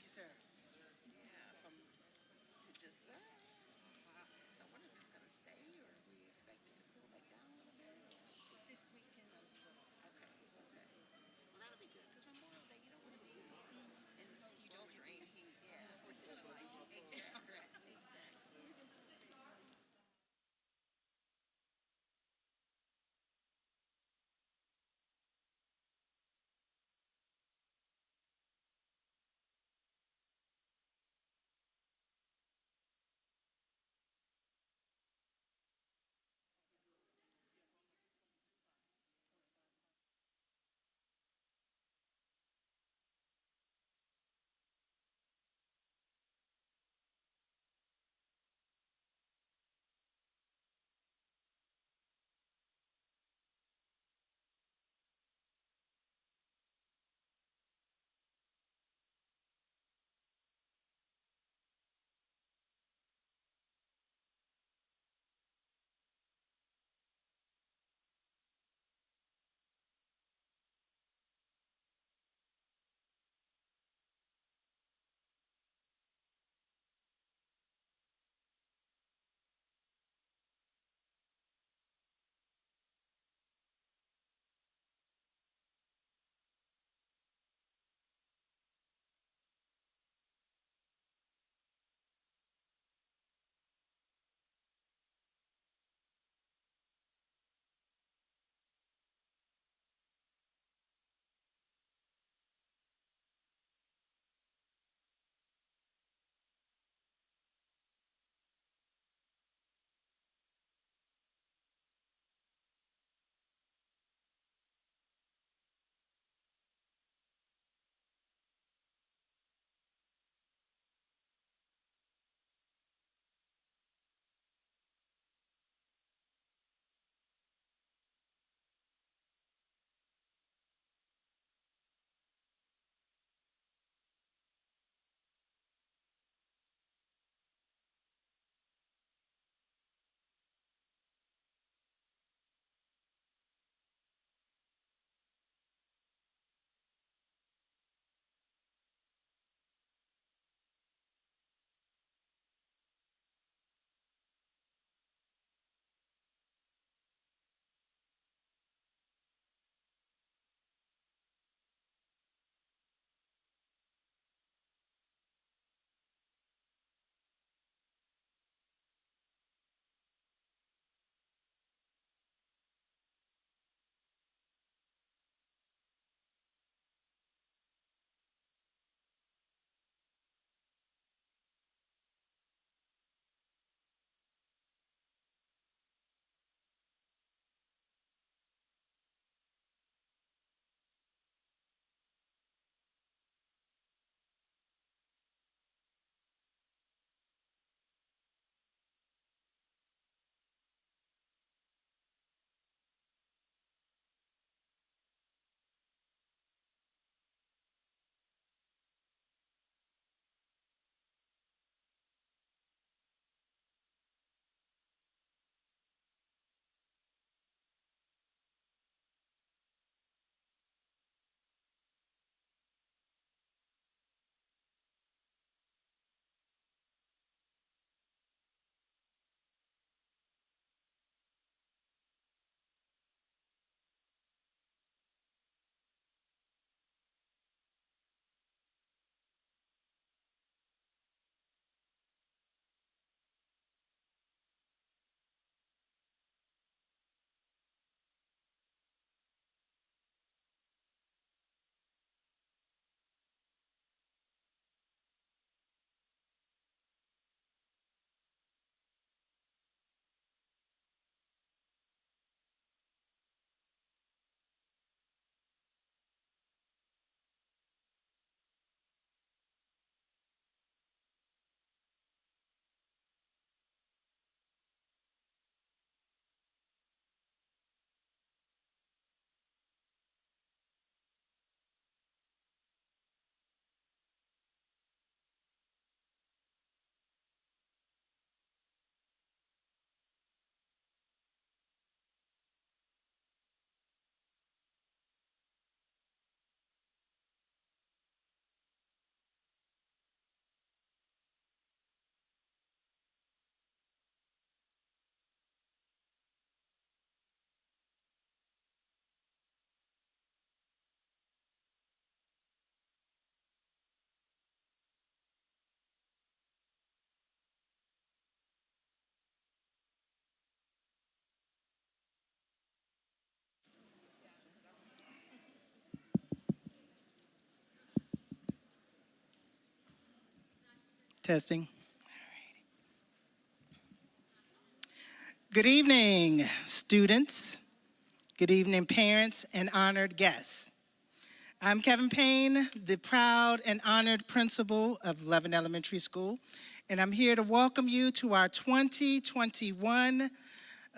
you, sir. Yeah, from to just. Wow. So I wonder if it's gonna stay, or we expect it to cool back down a little bit. This weekend a little. Okay. Okay. Well, that'll be good because Memorial Day, you don't want to be in the You don't want to be sweltering heat. Yeah. 4th of July heat. Exactly. Exactly. Testing. Good evening, students. Good evening, parents and honored guests. I'm Kevin Payne, the proud and honored principal of Lovin Elementary School, and I'm here to welcome you to our 2021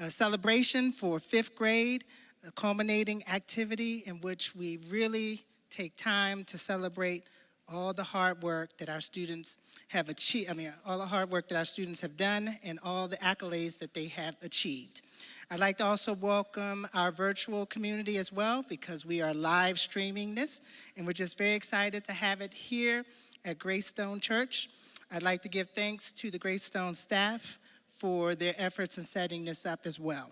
celebration for fifth grade, a culminating activity in which we really take time to celebrate all the hard work that our students have achieved, all the hard work that our students have done and all the accolades that they have achieved. I'd like to also welcome our virtual community as well because we are live streaming this and we're just very excited to have it here at Greystone Church. I'd like to give thanks to the Greystone staff for their efforts in setting this up as well.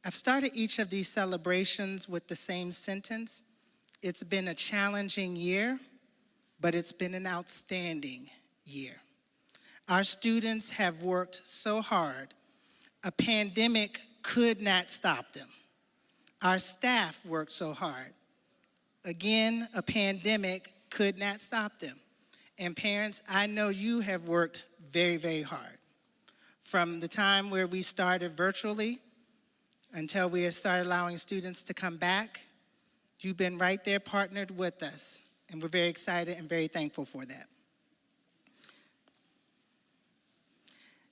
I've started each of these celebrations with the same sentence. It's been a challenging year, but it's been an outstanding year. Our students have worked so hard. A pandemic could not stop them. Our staff worked so hard. Again, a pandemic could not stop them. And parents, I know you have worked very, very hard. From the time where we started virtually until we have started allowing students to come back, you've been right there partnered with us, and we're very excited and very thankful for that.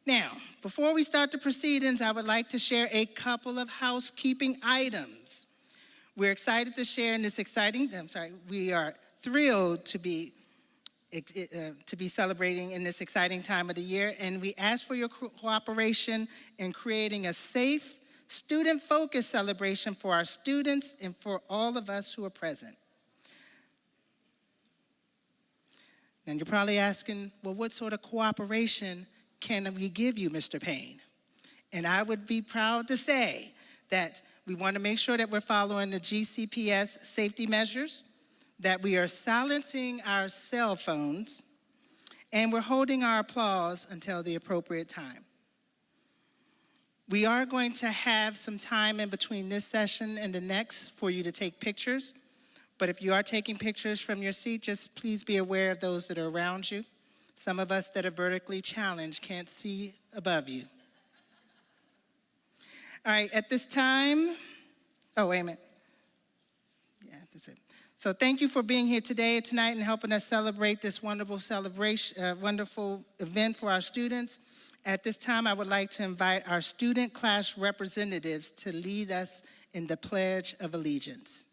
Now, before we start the proceedings, I would like to share a couple of housekeeping items. We're excited to share in this we are thrilled to be celebrating in this exciting time of the year, and we ask for your cooperation in creating a safe, student-focused celebration for our students and for all of us who are present. And you're probably asking, well, what sort of cooperation can we give you, Mr. Payne? And I would be proud to say that we want to make sure that we're following the GCPS safety measures, that we are silencing our cell phones, and we're holding our applause until the appropriate time. We are going to have some time in between this session and the next for you to take pictures. But if you are taking pictures from your seat, just please be aware of those that are around you. Some of us that are vertically challenged can't see above you. All right, at this time, wait a minute. Yeah, that's it. So thank you for being here today, tonight, and helping us celebrate this wonderful wonderful event for our students. At this time, I would like to invite our student class representatives to lead us in the Pledge of Allegiance.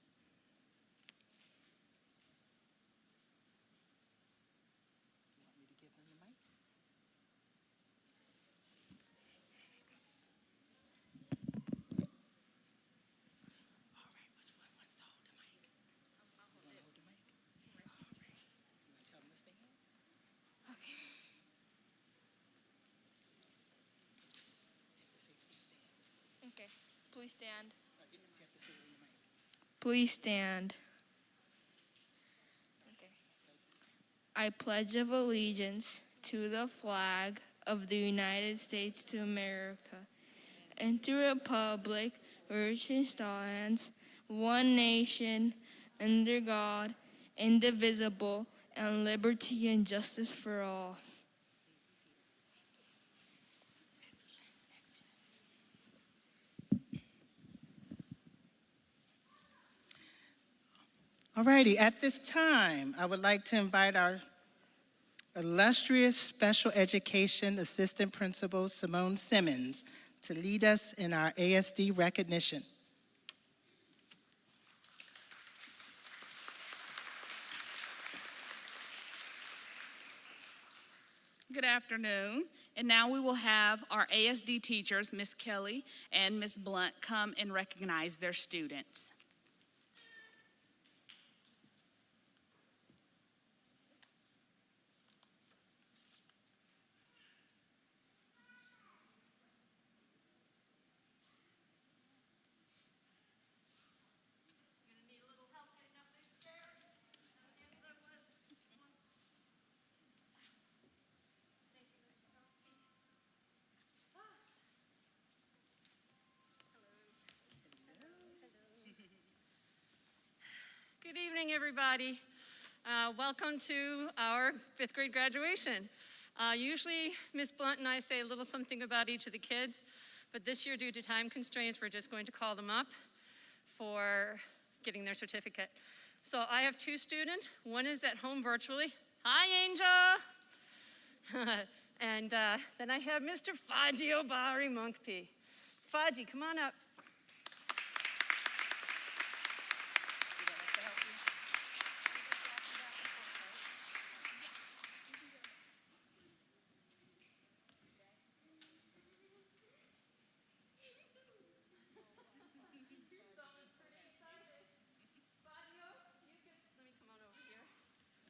Okay, please stand. Please stand. Okay. I pledge of allegiance to the flag of the United States of America and to the republic which stands, one nation, under God, indivisible, and liberty and justice for all. All righty, at this time, I would like to invite our illustrious special education assistant principal, Simone Simmons, to lead us in our ASD recognition. Good afternoon, and now we will have our ASD teachers, Ms. Kelly and Ms. Blunt, come and recognize their students. Good evening, everybody. Welcome to our 5th grade graduation. Usually, Ms. Blunt and I say a little something about each of the kids, but this year, due to time constraints, we're just going to call them up for getting their certificate. So I have 2 students. One is at home virtually. Hi, Angel. And then I have Mr. Faji Obari Monkpi. Faji, come on up.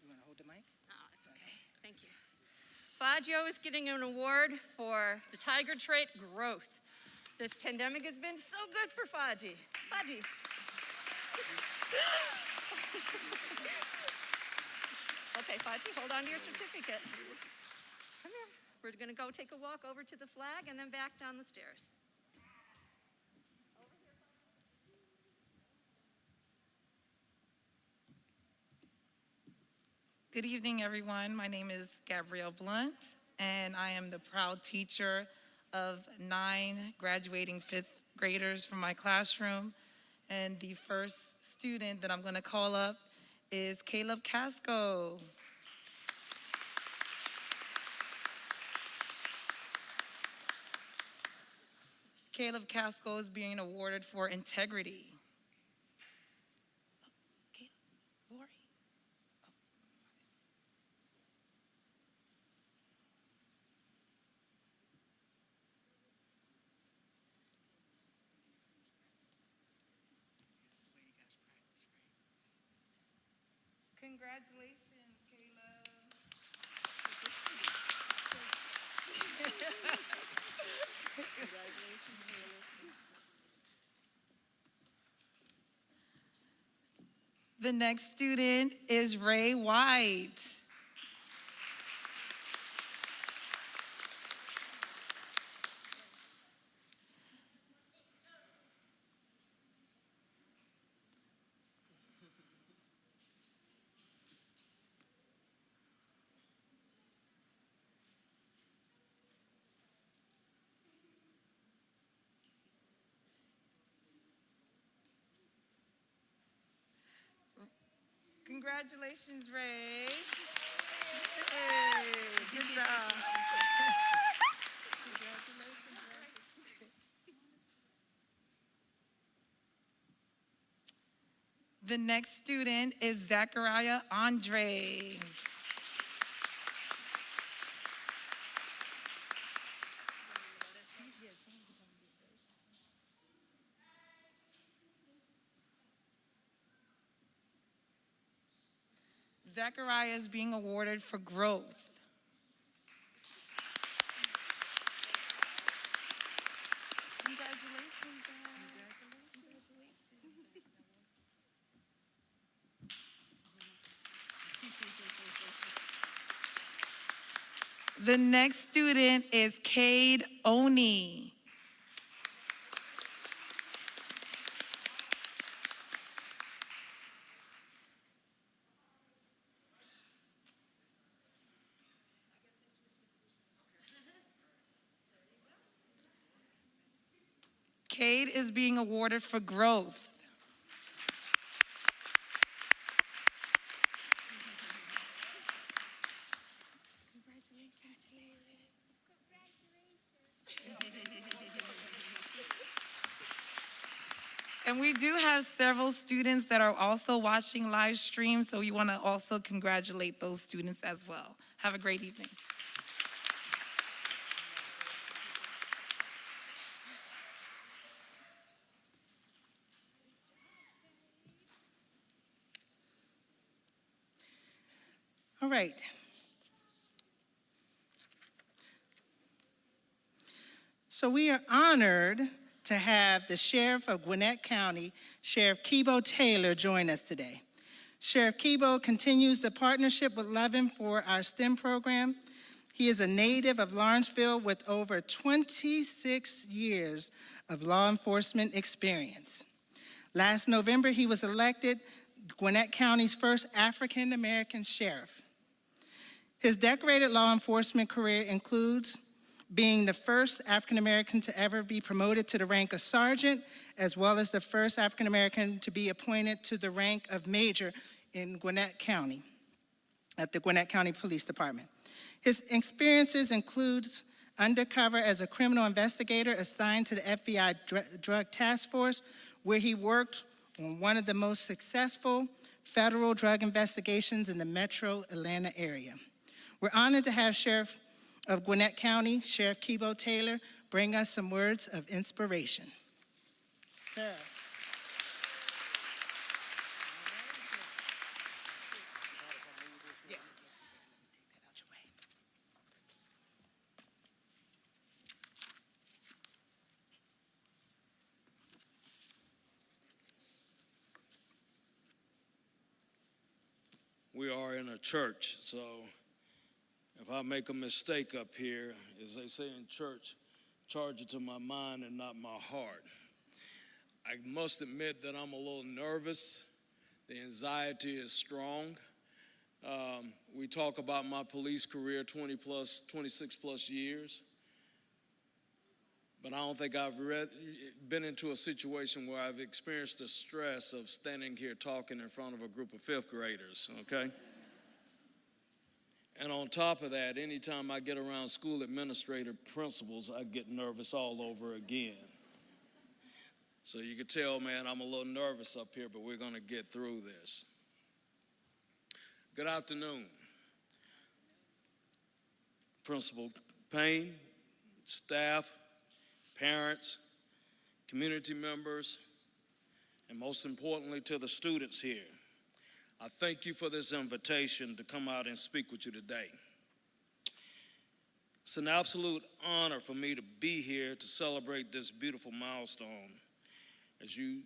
You want to hold the mic? Oh, it's okay. Thank you. Faggio is getting an award for the tiger trait growth. This pandemic has been so good for Faji. Faji. Okay, Faji, hold on to your certificate. Come here. We're going to go take a walk over to the flag and then back down the stairs. Good evening, everyone. My name is Gabrielle Blunt, and I am the proud teacher of 9 graduating 5th graders from my classroom. And the first student that I'm going to call up is Caleb Casco. Caleb Casco is being awarded for integrity. Lori. Congratulations, Caleb. The next student is Ray White. Congratulations, Ray. Hey, good job. The next student is Zachariah Andre. Zachariah is being awarded for growth. Congratulations, The next student is Cade Oni. Cade is being awarded for growth. And we do have several students that are also watching live stream, so we want to also congratulate those students as well. Have a great evening. All right. So we are honored to have the Sheriff of Gwinnett County, Sheriff Kibo Taylor, join us today. Sheriff Kibo continues the partnership with Lovin for our STEM program. He is a native of Lawrenceville with over 26 years of law enforcement experience. Last November, he was elected Gwinnett County's first African-American sheriff. His decorated law enforcement career includes being the first African-American to ever be promoted to the rank of sergeant, as well as the first African-American to be appointed to the rank of major in Gwinnett County, at the Gwinnett County Police Department. His experiences include undercover as a criminal investigator assigned to the FBI Drug Task Force, where he worked on one of the most successful federal drug investigations in the metro Atlanta area. We're honored to have Sheriff of Gwinnett County, Sheriff Kibo Taylor, bring us some words of inspiration. Sir. We are in a church, so if I make a mistake up here, as they say in church, charge it to my mind and not my heart. I must admit that I'm a little nervous. The anxiety is strong. We talk about my police career, 26 plus years. But I don't think I've been into a situation where I've experienced the stress of standing here talking in front of a group of fifth graders, okay? And on top of that, anytime I get around school administrator principals, I get nervous all over again. So you can tell, man, I'm a little nervous up here, but we're gonna get through this. Good afternoon. Principal Payne, staff, parents, community members, and most importantly to the students here. I thank you for this invitation to come out and speak with you today. It's an absolute honor for me to be here to celebrate this beautiful milestone as you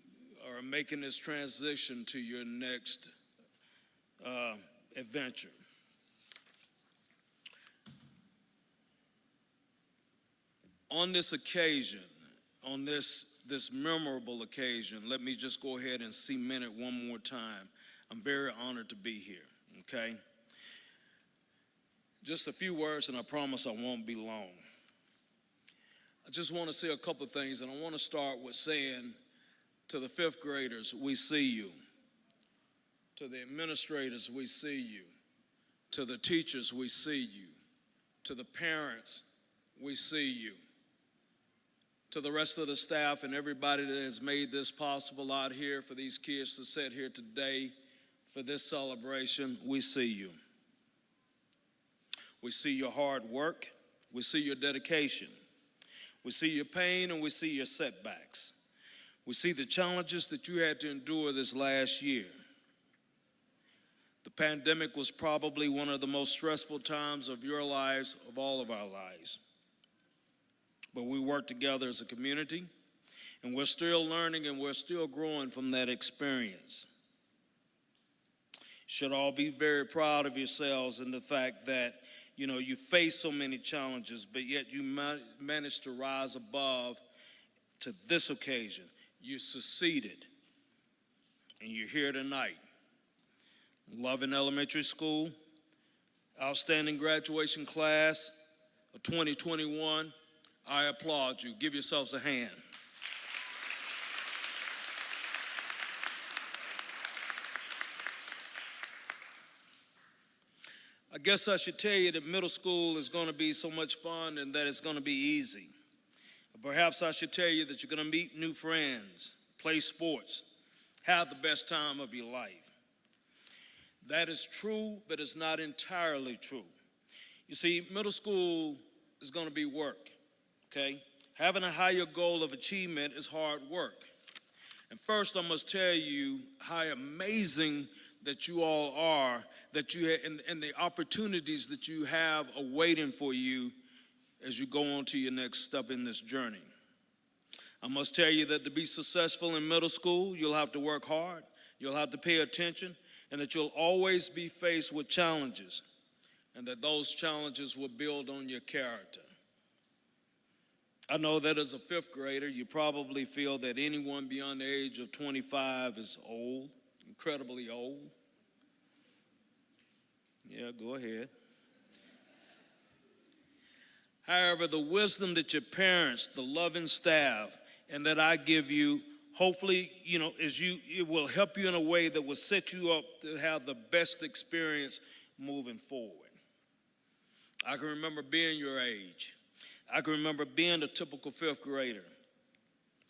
are making this transition to your next adventure. On this occasion, on this memorable occasion, let me just go ahead and cement it one more time. I'm very honored to be here, okay? Just a few words, and I promise I won't be long. I just want to say a couple of things, and I want to start with saying to the fifth graders, we see you. To the administrators, we see you. To the teachers, we see you. To the parents, we see you. To the rest of the staff and everybody that has made this possible out here for these kids to sit here today for this celebration, we see you. We see your hard work. We see your dedication. We see your pain and we see your setbacks. We see the challenges that you had to endure this last year. The pandemic was probably one of the most stressful times of your lives, of all of our lives. But we work together as a community, and we're still learning and we're still growing from that experience. You should all be very proud of yourselves in the fact that, you face so many challenges, but yet you managed to rise above to this occasion. You succeeded, and you're here tonight. Loving Elementary School, outstanding graduation class of 2021. I applaud you. Give yourselves a hand. I guess I should tell you that middle school is going to be so much fun and that it's going to be easy. Perhaps I should tell you that you're going to meet new friends, play sports, have the best time of your life. That is true, but it's not entirely true. You see, middle school is going to be work, okay? Having a higher goal of achievement is hard work. And first, I must tell you how amazing that you all are, that you and the opportunities that you have awaiting for you as you go on to your next step in this journey. I must tell you that to be successful in middle school, you'll have to work hard, you'll have to pay attention, and that you'll always be faced with challenges, and that those challenges will build on your character. I know that as a fifth grader, you probably feel that anyone beyond the age of 25 is old, incredibly old. Yeah, go ahead. However, the wisdom that your parents, the loving staff, and that I give you, hopefully, it will help you in a way that will set you up to have the best experience moving forward. I can remember being your age. I can remember being a typical fifth grader,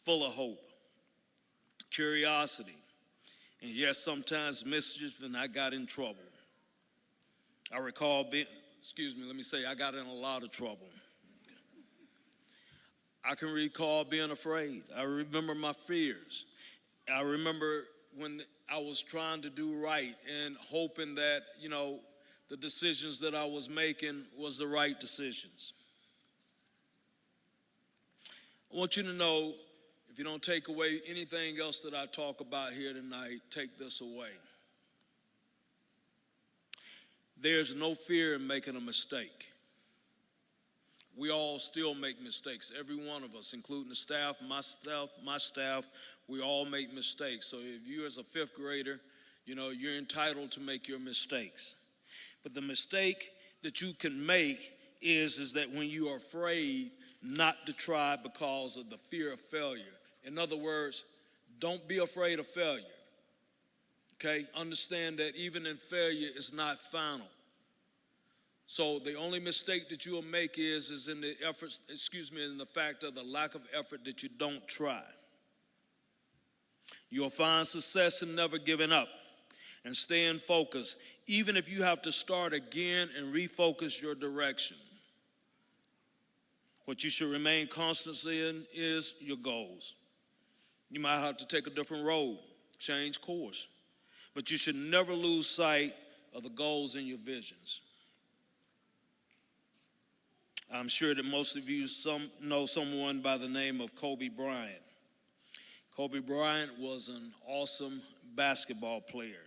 full of hope, curiosity, and yes, sometimes mischief, and I got in trouble. I recall I got in a lot of trouble. I can recall being afraid. I remember my fears. I remember when I was trying to do right and hoping that, the decisions that I was making was the right decisions. I want you to know, if you don't take away anything else that I talk about here tonight, take this away. There's no fear in making a mistake. We all still make mistakes, every one of us, including the staff, my staff, we all make mistakes. So if you as a fifth grader, you're entitled to make your mistakes. But the mistake that you can make is that when you are afraid not to try because of the fear of failure. In other words, don't be afraid of failure. Okay? Understand that even in failure, it's not final. So the only mistake that you will make is in the efforts, in the fact of the lack of effort that you don't try. You'll find success in never giving up and staying focused, even if you have to start again and refocus your direction. What you should remain constantly in is your goals. You might have to take a different road, change course, but you should never lose sight of the goals and your visions. I'm sure that most of you know someone by the name of Kobe Bryant. Kobe Bryant was an awesome basketball player.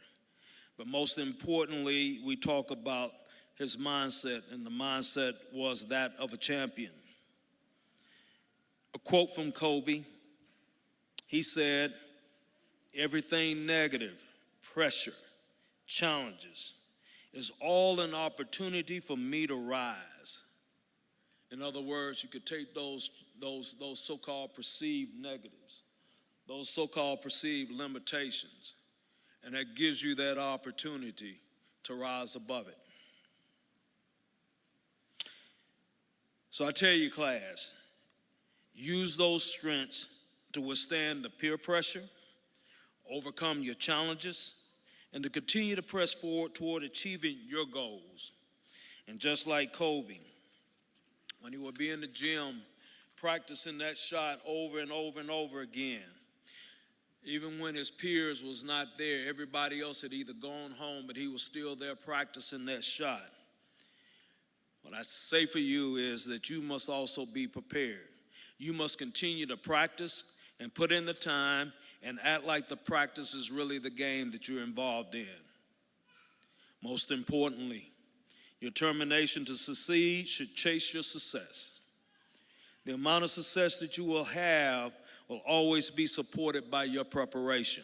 But most importantly, we talk about his mindset, and the mindset was that of a champion. A quote from Kobe, he said, "Everything negative, pressure, challenges, is all an opportunity for me to rise." In other words, you could take those so-called perceived negatives, those so-called perceived limitations, and that gives you that opportunity to rise above it. So I tell you, class, use those strengths to withstand the peer pressure, overcome your challenges, and to continue to press forward toward achieving your goals. And just like Kobe, when he would be in the gym practicing that shot over and over and over again, even when his peers was not there, everybody else had either gone home, but he was still there practicing that shot. What I say for you is that you must also be prepared. You must continue to practice and put in the time and act like the practice is really the game that you're involved in. Most importantly, your determination to succeed should chase your success. The amount of success that you will have will always be supported by your preparation.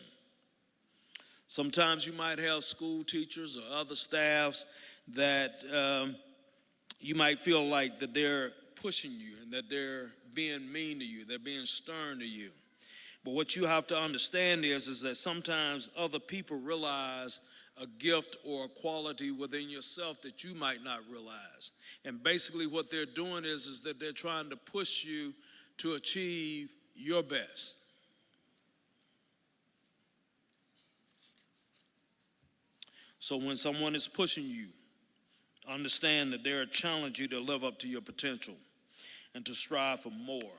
Sometimes you might have school teachers or other staffs that you might feel like that they're pushing you and that they're being mean to you, they're being stern to you. But what you have to understand is that sometimes other people realize a gift or a quality within yourself that you might not realize. And basically what they're doing is that they're trying to push you to achieve your best. So when someone is pushing you, understand that they're challenging you to live up to your potential and to strive for more.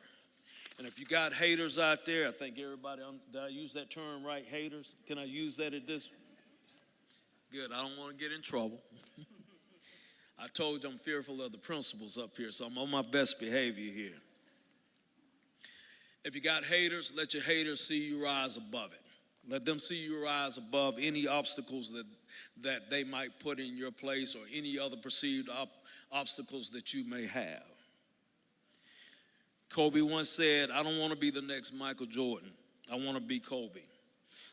And if you got haters out there, I think everybody, did I use that term right, haters? Can I use that at this? Good, I don't want to get in trouble. I told you I'm fearful of the principals up here, so I'm on my best behavior here. If you got haters, let your haters see you rise above it. Let them see you rise above any obstacles that they might put in your place or any other perceived obstacles that you may have. Kobe once said, "I don't want to be the next Michael Jordan. I want to be Kobe."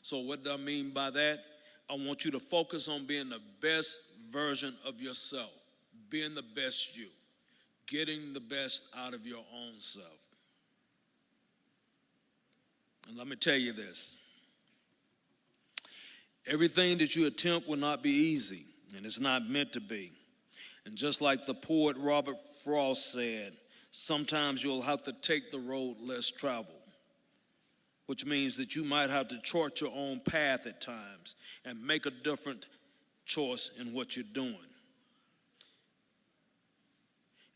So what do I mean by that? I want you to focus on being the best version of yourself, being the best you, getting the best out of your own self. And let me tell you this. Everything that you attempt will not be easy, and it's not meant to be. And just like the poet Robert Frost said, sometimes you'll have to take the road less traveled, which means that you might have to chart your own path at times and make a different choice in what you're doing.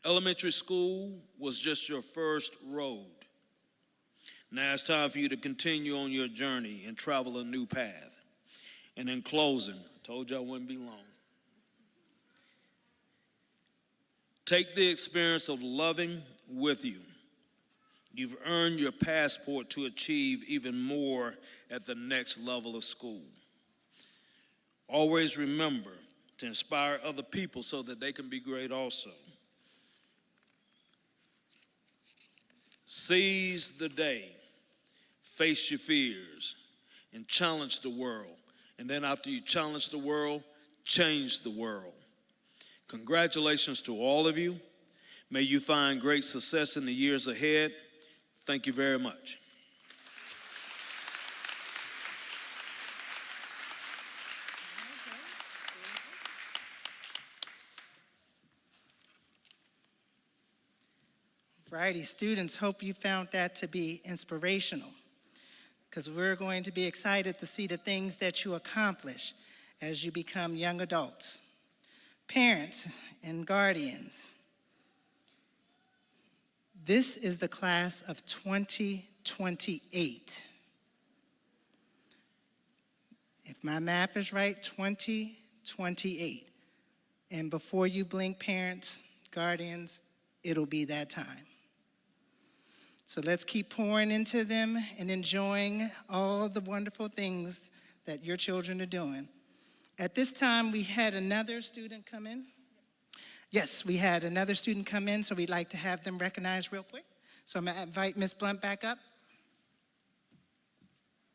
Elementary school was just your first road. Now it's time for you to continue on your journey and travel a new path. And in closing, I told you I wouldn't be long. Take the experience of loving with you. You've earned your passport to achieve even more at the next level of school. Always remember to inspire other people so that they can be great also. Seize the day, face your fears, and challenge the world. And then after you challenge the world, change the world. Congratulations to all of you. May you find great success in the years ahead. Thank you very much. Variety students, hope you found that to be inspirational, because we're going to be excited to see the things that you accomplish as you become young adults. Parents and guardians, this is the class of 2028. If my math is right, 2028. And before you blink, parents, guardians, it'll be that time. So let's keep pouring into them and enjoying all the wonderful things that your children are doing. At this time, we had another student come in. Yes, we had another student come in, so we'd like to have them recognized real quick. So I'm gonna invite Ms. Blunt back up.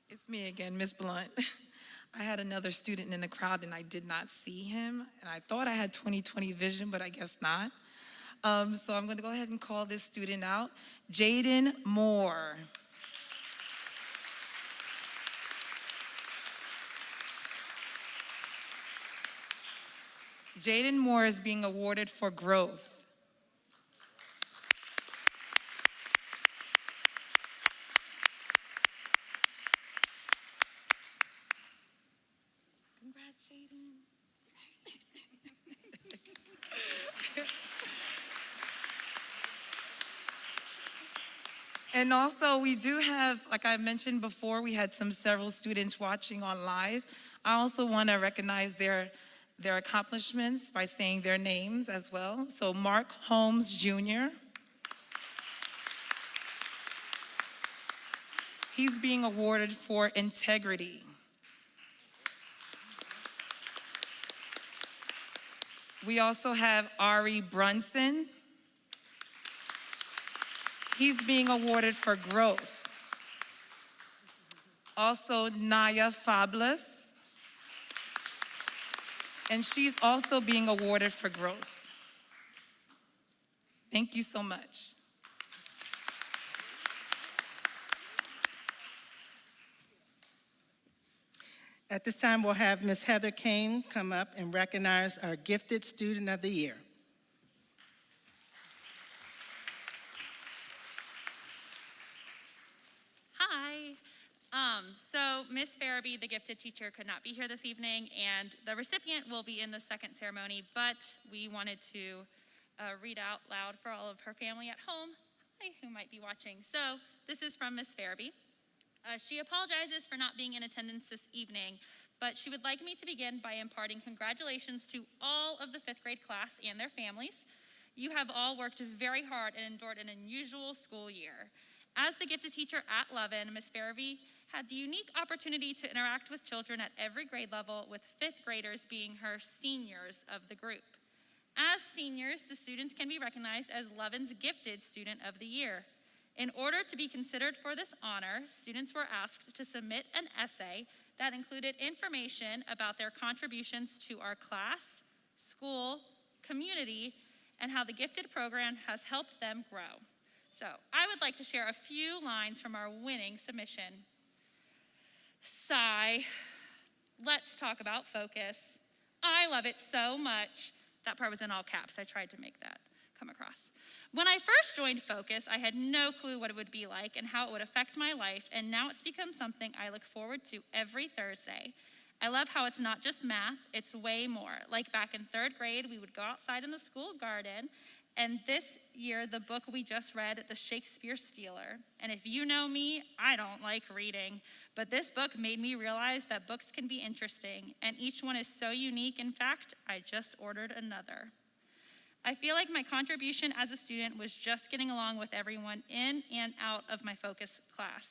It's me again, Ms. Blunt. I had another student in the crowd and I did not see him. And I thought I had 20/20 vision, but I guess not. So I'm going to go ahead and call this student out. Jaden Moore. Jaden Moore is being awarded for growth. Congrats, Jaden. And also, we do have, like I mentioned before, we had several students watching on live. I also want to recognize their accomplishments by saying their names as well. So Mark Holmes Jr. He's being awarded for integrity. We also have Ari Brunson. He's being awarded for growth. Also, Naya Fabulous. And she's also being awarded for growth. Thank you so much. At this time, we'll have Ms. Heather Kane come up and recognize our Gifted Student of the Year. Hi. So Miss Farabee, the gifted teacher, could not be here this evening, and the recipient will be in the second ceremony, but we wanted to read out loud for all of her family at home, who might be watching. So this is from Miss Farabee. She apologizes for not being in attendance this evening, but she would like me to begin by imparting congratulations to all of the fifth grade class and their families. You have all worked very hard and endured an unusual school year. As the gifted teacher at Lovin, Ms. Farabee had the unique opportunity to interact with children at every grade level, with fifth graders being her seniors of the group. As seniors, the students can be recognized as Lovin's Gifted Student of the Year. In order to be considered for this honor, students were asked to submit an essay that included information about their contributions to our class, school, community, and how the Gifted program has helped them grow. So I would like to share a few lines from our winning submission. Sigh. Let's talk about focus. I love it so much. That part was in all caps. I tried to make that come across. When I first joined Focus, I had no clue what it would be like and how it would affect my life, and now it's become something I look forward to every Thursday. I love how it's not just math, it's way more. Like back in 3rd grade, we would go outside in the school garden, and this year, the book we just read, The Shakespeare Stealer. And if you know me, I don't like reading, but this book made me realize that books can be interesting, and each one is so unique. In fact, I just ordered another. I feel like my contribution as a student was just getting along with everyone in and out of my Focus class.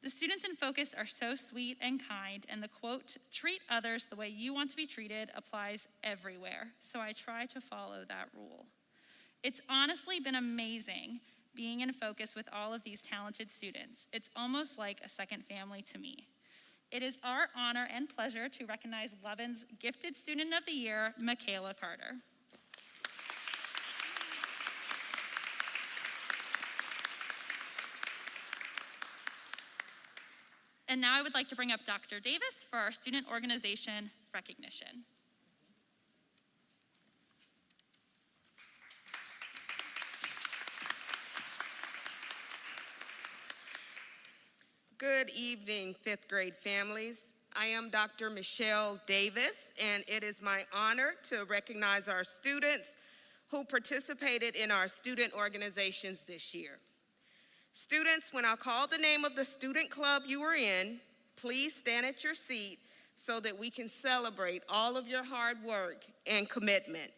The students in Focus are so sweet and kind, and the quote, treat others the way you want to be treated, applies everywhere, so I try to follow that rule. It's honestly been amazing being in Focus with all of these talented students. It's almost like a second family to me. It is our honor and pleasure to recognize Levin's Gifted Student of the Year, Michaela Carter. And now I would like to bring up Dr. Davis for our student organization recognition. Good evening, 5th grade families. I am Dr. Michelle Davis, and it is my honor to recognize our students who participated in our student organizations this year. Students, when I call the name of the student club you were in, please stand at your seat so that we can celebrate all of your hard work and commitment.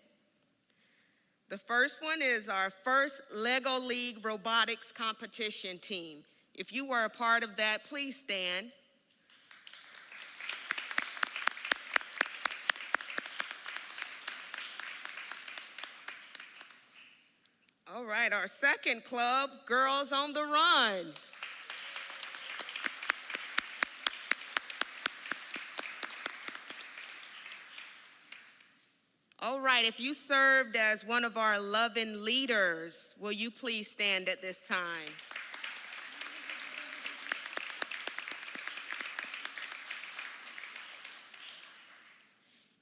The first one is our first Lego League robotics competition team. If you were a part of that, please stand. All right, our second club, Girls on the Run. All right, if you served as one of our loving leaders, will you please stand at this time?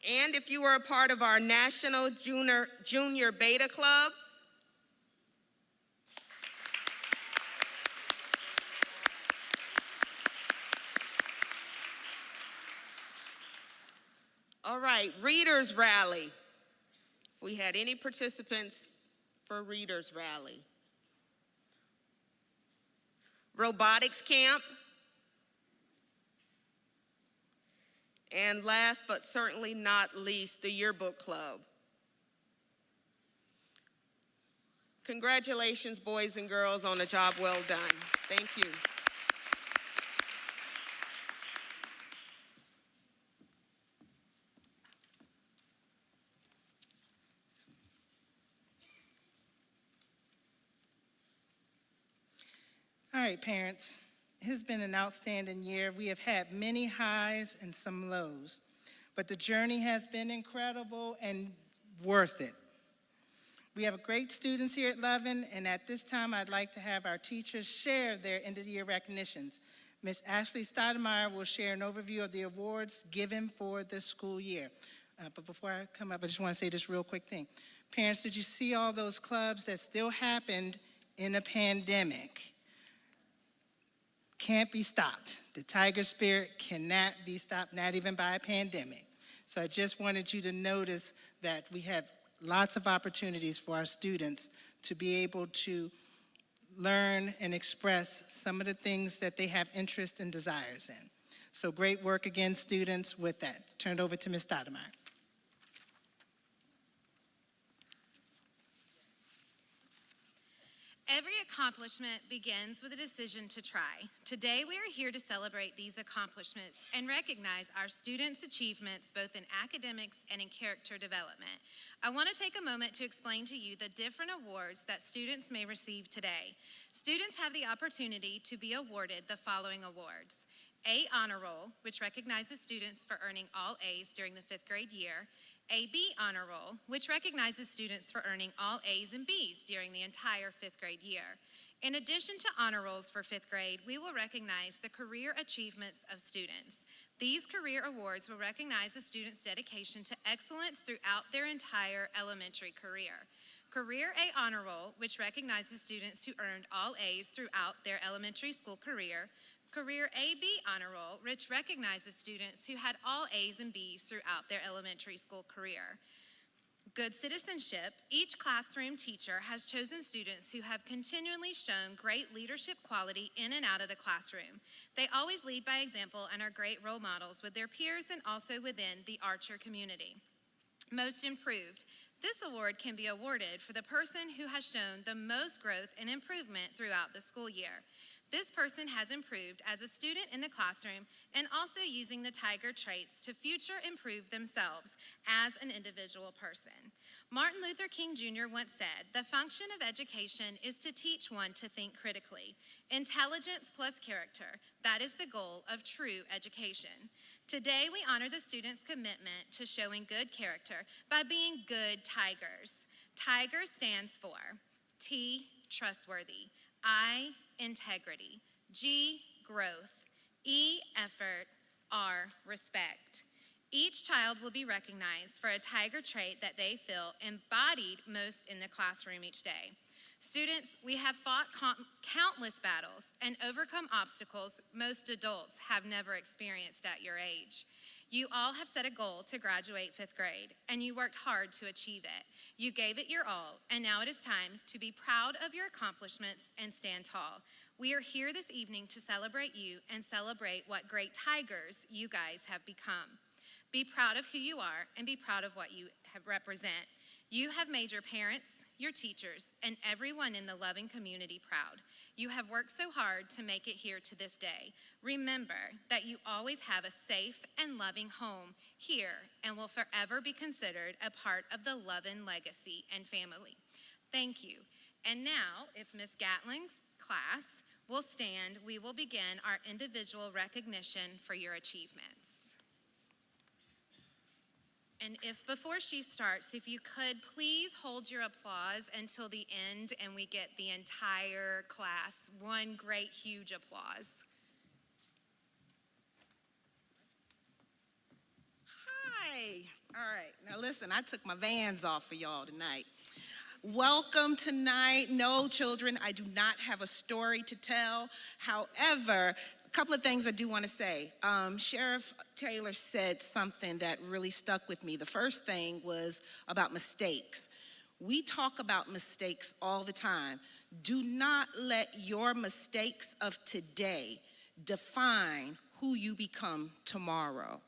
And if you were a part of our National Junior Beta Club, all right, Readers Rally. If we had any participants for Readers Rally. Robotics Camp. And last but certainly not least, the Yearbook Club. Congratulations, boys and girls, on a job well done. Thank you. All right, parents. It has been an outstanding year. We have had many highs and some lows, but the journey has been incredible and worth it. We have great students here at Levin, and at this time, I'd like to have our teachers share their end-of-the-year recognitions. Ms. Ashley Stoudemire will share an overview of the awards given for this school year. But before I come up, I just want to say this real quick thing. Parents, did you see all those clubs that still happened in a pandemic? Can't be stopped. The Tiger Spirit cannot be stopped, not even by a pandemic. So I just wanted you to notice that we have lots of opportunities for our students to be able to learn and express some of the things that they have interest and desires in. So great work again, students. With that, turn it over to Ms. Stoudemire. Every accomplishment begins with a decision to try. Today, we are here to celebrate these accomplishments and recognize our students' achievements both in academics and in character development. I want to take a moment to explain to you the different awards that students may receive today. Students have the opportunity to be awarded the following awards: A Honor Roll, which recognizes students for earning all A's during the 5th grade year; a B Honor Roll, which recognizes students for earning all A's and B's during the entire 5th grade year. In addition to honor rolls for 5th grade, we will recognize the career achievements of students. These career awards will recognize a student's dedication to excellence throughout their entire elementary career. Career A Honor Roll, which recognizes students who earned all A's throughout their elementary school career. Career AB Honor Roll, which recognizes students who had all A's and B's throughout their elementary school career. Good Citizenship, each classroom teacher has chosen students who have continually shown great leadership quality in and out of the classroom. They always lead by example and are great role models with their peers and also within the Archer community. Most Improved, this award can be awarded for the person who has shown the most growth and improvement throughout the school year. This person has improved as a student in the classroom and also using the Tiger traits to future improve themselves as an individual person. Martin Luther King Jr. once said, "The function of education is to teach one to think critically. Intelligence plus character, that is the goal of true education." Today, we honor the students' commitment to showing good character by being good Tigers. Tiger stands for T, trustworthy; I, integrity; G, growth; E, effort; R, respect. Each child will be recognized for a Tiger trait that they feel embodied most in the classroom each day. Students, we have fought countless battles and overcome obstacles most adults have never experienced at your age. You all have set a goal to graduate 5th grade, and you worked hard to achieve it. You gave it your all, and now it is time to be proud of your accomplishments and stand tall. We are here this evening to celebrate you and celebrate what great Tigers you guys have become. Be proud of who you are and be proud of what you represent. You have made your parents, your teachers, and everyone in the loving community proud. You have worked so hard to make it here to this day. Remember that you always have a safe and loving home here and will forever be considered a part of the Lovin' legacy and family. Thank you. And now, if Ms. Gatling's class will stand, we will begin our individual recognition for your achievements. And if before she starts, if you could please hold your applause until the end and we get the entire class one great huge applause. Hi. All right. Now listen, I took my Vans off for y'all tonight. Welcome tonight. No, children, I do not have a story to tell. However, a couple of things I do want to say. Sheriff Taylor said something that really stuck with me. The first thing was about mistakes. We talk about mistakes all the time. Do not let your mistakes of today define who you become tomorrow.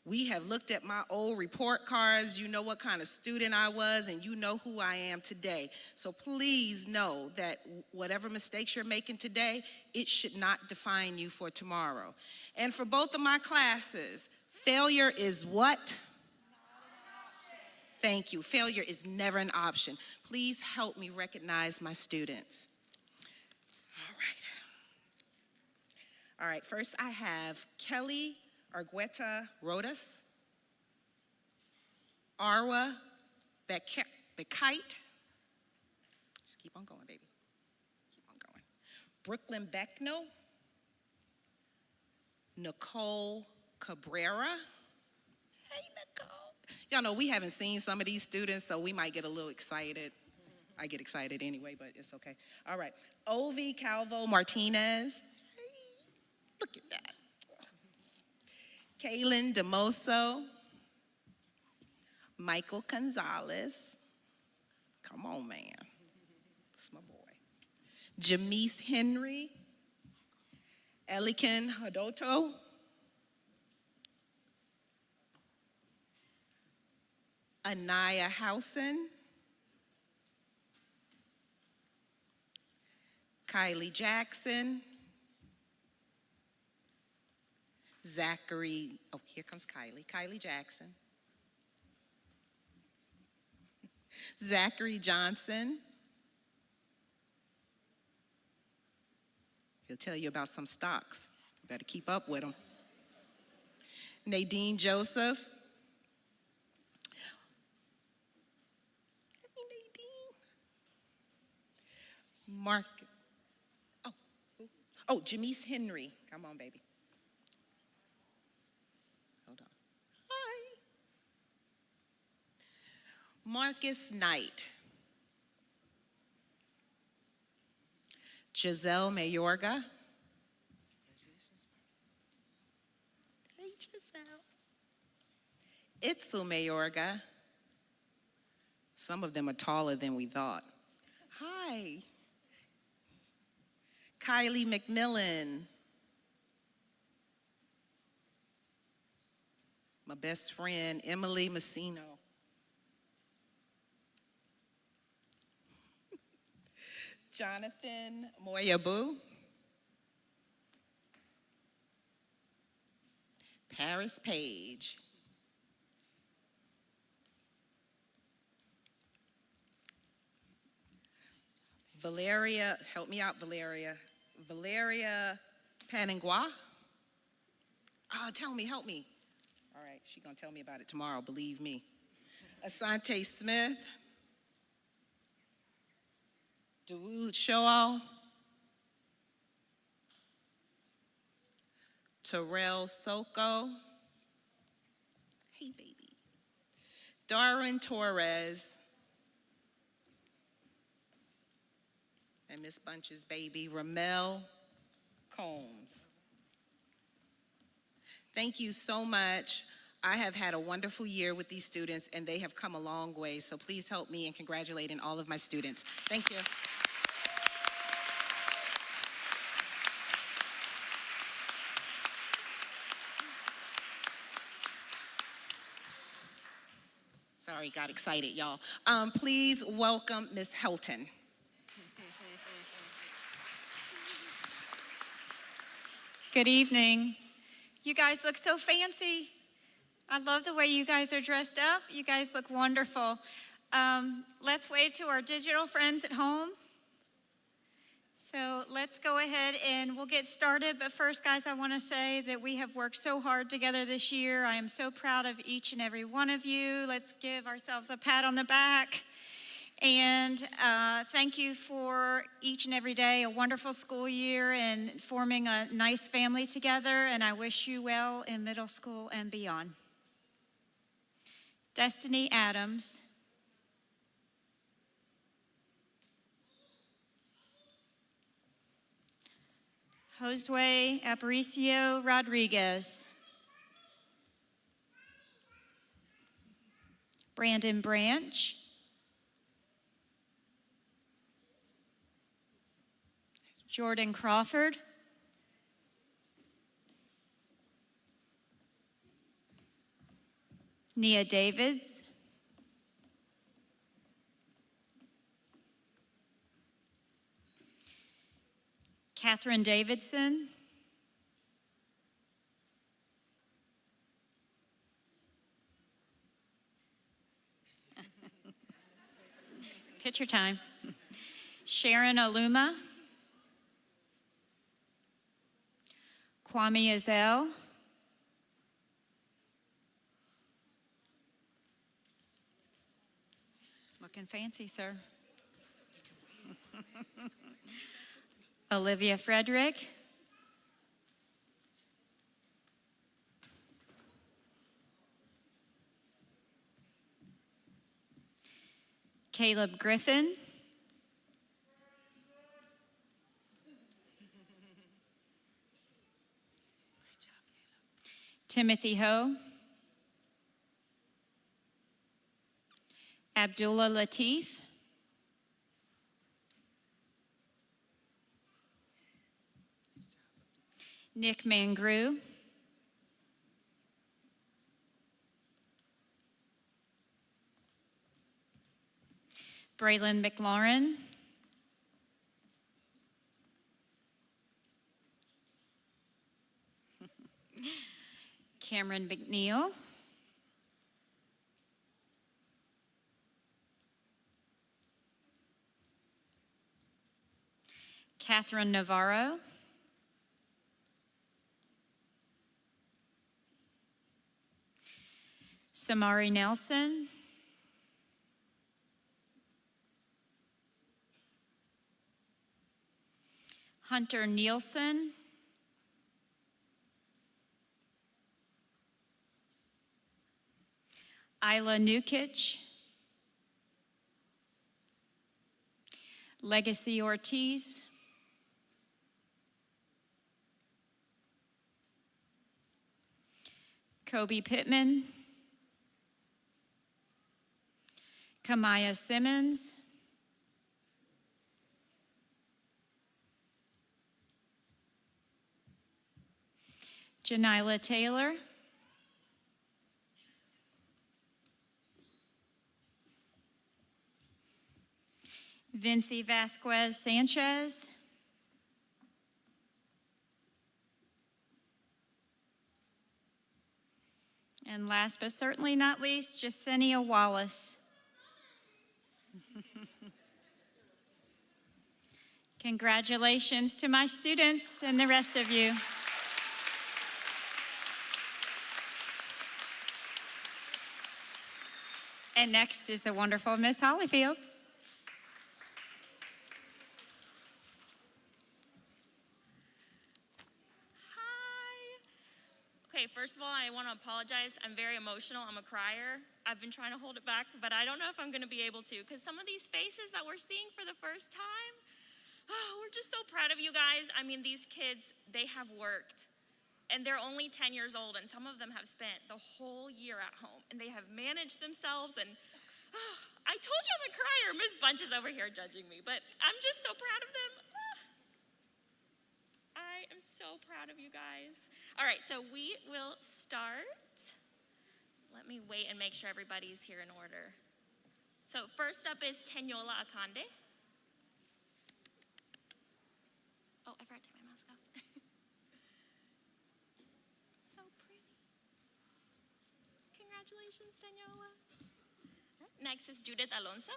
We have looked at my old report cards. You know what kind of student I was, and you know who I am today. So please know that whatever mistakes you're making today, it should not define you for tomorrow. And for both of my classes, failure is what? Thank you. Failure is never an option. Please help me recognize my students. All right, first I have Kelly Argueta Rodas, Arwa Bekite, just keep on going, baby, keep on going. Brooklyn Beckno, Nicole Cabrera. Hey, Nicole. Y'all know we haven't seen some of these students, so we might get a little excited. I get excited anyway, but it's okay. All right, Ovi Calvo Martinez. Hey, look at that. Kaylin DeMoso, Michael Gonzalez, come on, man, that's my boy. Jamise Henry, Elikin Hadoto, Anaya Housen, Kylie Jackson. Zachary, oh, here comes Kylie. Kylie Jackson. Zachary Johnson. He'll tell you about some stocks. You better keep up with him. Nadine Joseph. Hey, Nadine. Mark. Oh, Janice Henry. Come on, baby. Hold on. Hi. Marcus Knight. Giselle Mayorga. Hey, Giselle. Itzel Mayorga. Some of them are taller than we thought. Hi. Kylie McMillan. My best friend, Emily Messino. Jonathan Moyabu. Paris Page. Valeria, help me out, Valeria. Valeria Paningua. Tell me, help me. All right, she's gonna tell me about it tomorrow, believe me. Asante Smith. Dawood Shoal. Terrell Soko. Hey, baby. Darwin Torres. And Miss Bunch's baby, Ramel Combs. Thank you so much. I have had a wonderful year with these students, and they have come a long way, so please help me in congratulating all of my students. Thank you. Sorry, got excited, y'all. Please welcome Ms. Helton. Good evening. You guys look so fancy. I love the way you guys are dressed up. You guys look wonderful. Let's wave to our digital friends at home. So let's go ahead and we'll get started. But first, guys, I want to say that we have worked so hard together this year. I am so proud of each and every one of you. Let's give ourselves a pat on the back. And thank you for each and every day, a wonderful school year and forming a nice family together. And I wish you well in middle school and beyond. Destiny Adams. Josue Aparicio Rodriguez. Brandon Branch. Jordan Crawford. Nia Davids. Catherine Davidson. Picture time. Sharon Aluma. Kwame Azell. Looking fancy, sir. Olivia Frederick. Caleb Griffin. Timothy Ho. Abdullah Latif. Nick Mangrew. Braylon McLaurin. Cameron McNeil. Catherine Navarro. Samari Nelson. Hunter Nielsen. Isla Nukic. Legacy Ortiz. Kobe Pittman. Kamaya Simmons. Janila Taylor. Vinci Vasquez Sanchez. And last but certainly not least, Jasenia Wallace. Congratulations to my students and the rest of you. And next is the wonderful Miss Hollyfield. Okay, first of all, I want to apologize. I'm very emotional. I'm a crier. I've been trying to hold it back, but I don't know if I'm going to be able to because some of these faces that we're seeing for the first time, we're just so proud of you guys. I mean, these kids, they have worked, and they're only 10 years old, and some of them have spent the whole year at home, and they have managed themselves, and I told you I'm a crier. Miss Bunch is over here judging me, but I'm just so proud of them. I am so proud of you guys. All right, so we will start. Let me wait and make sure everybody's here in order. So first up is Tenyola Akande. Oh, I forgot to take my mask off. So pretty. Congratulations, Tenyola. Next is Judith Alonso.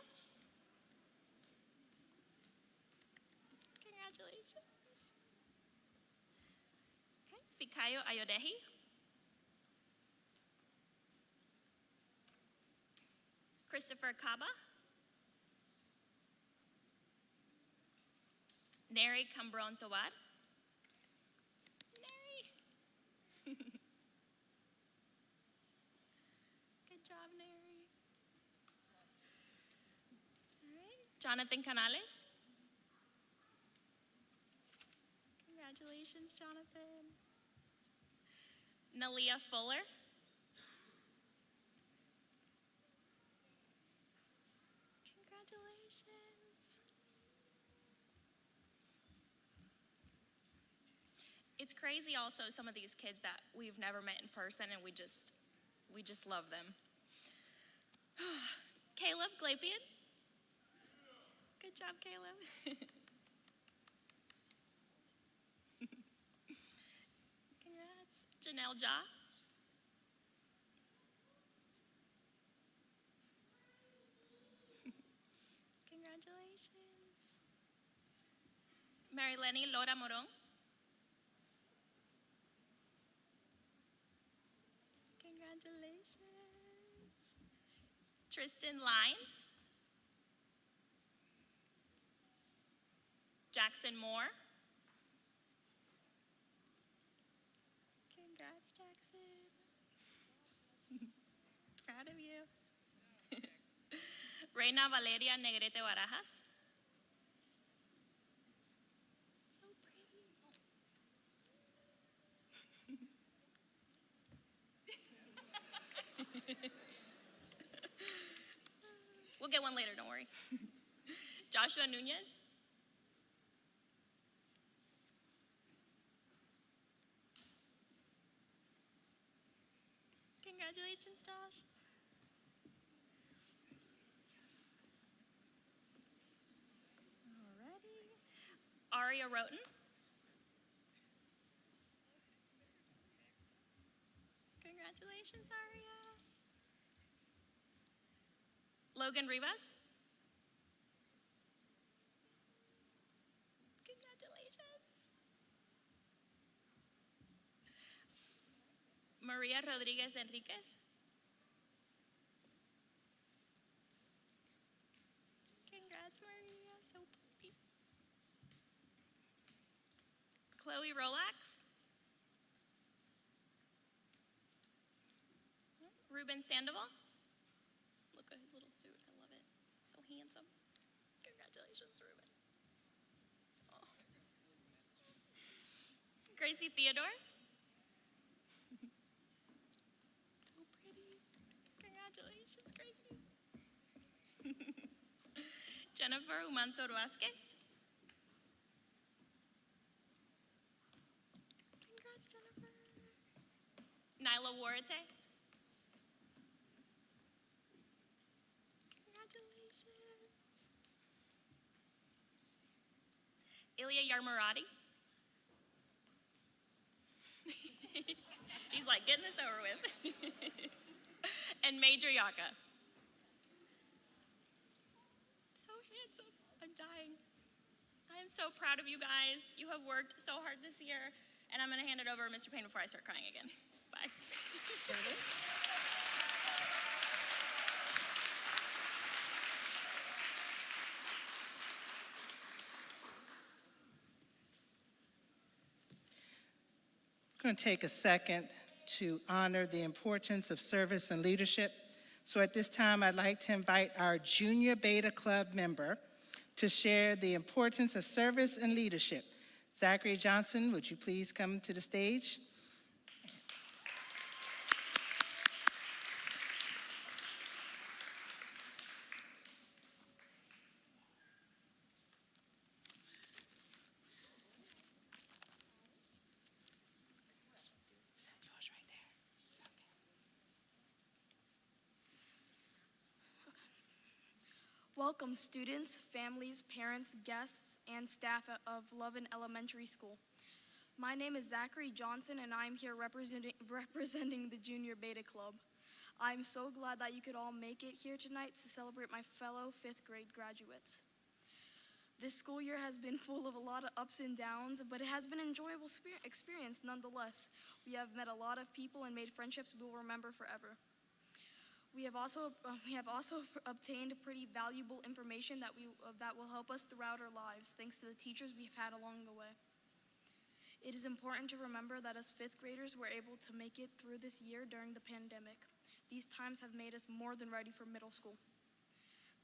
Congratulations. Okay, Fikayo Ayodehi. Christopher Kaba. Neri Cambron Tobar. Neri. Good job, Neri. All right, Jonathan Canales. Congratulations, Jonathan. Nalia Fuller. Congratulations. It's crazy also some of these kids that we've never met in person and we just love them. Caleb Glapian. Good job, Caleb. Congrats. Janelle Ja. Congratulations. Marileni Lora Moron. Congratulations. Tristan Lines. Jackson Moore. Congrats, Jackson. Proud of you. Reina Valeria Negrete Barajas. So pretty. We'll get one later, don't worry. Joshua Nunez. Congratulations, Josh. Alrighty. Aria Roten. Congratulations, Aria. Logan Rivas. Congratulations. Maria Rodriguez Enriquez. Congrats, Maria, so pretty. Chloe Rolax. Ruben Sandoval. Look at his little suit, I love it. So handsome. Congratulations, Ruben. Oh. Gracie Theodore. So pretty. Congratulations, Gracie. Jennifer Umanzo Vasquez. Congrats, Jennifer. Nyla Warate. Congratulations. Ilya Yarmurati. He's like, getting this over with. And Major Yaka. So handsome. I'm dying. I am so proud of you guys. You have worked so hard this year. And I'm going to hand it over to Mr. Payne before I start crying again. Bye. I'm going to take a second to honor the importance of service and leadership. So at this time, I'd like to invite our Junior Beta Club member to share the importance of service and leadership. Zachary Johnson, would you please come to the stage? Welcome students, families, parents, guests, and staff of Lovin Elementary School. My name is Zachary Johnson and I'm here representing the Junior Beta Club. I'm so glad that you could all make it here tonight to celebrate my fellow 5th grade graduates. This school year has been full of a lot of ups and downs, but it has been an enjoyable experience nonetheless. We have met a lot of people and made friendships we'll remember forever. We have also obtained pretty valuable information that will help us throughout our lives, thanks to the teachers we've had along the way. It is important to remember that as 5th graders, we're able to make it through this year during the pandemic. These times have made us more than ready for middle school.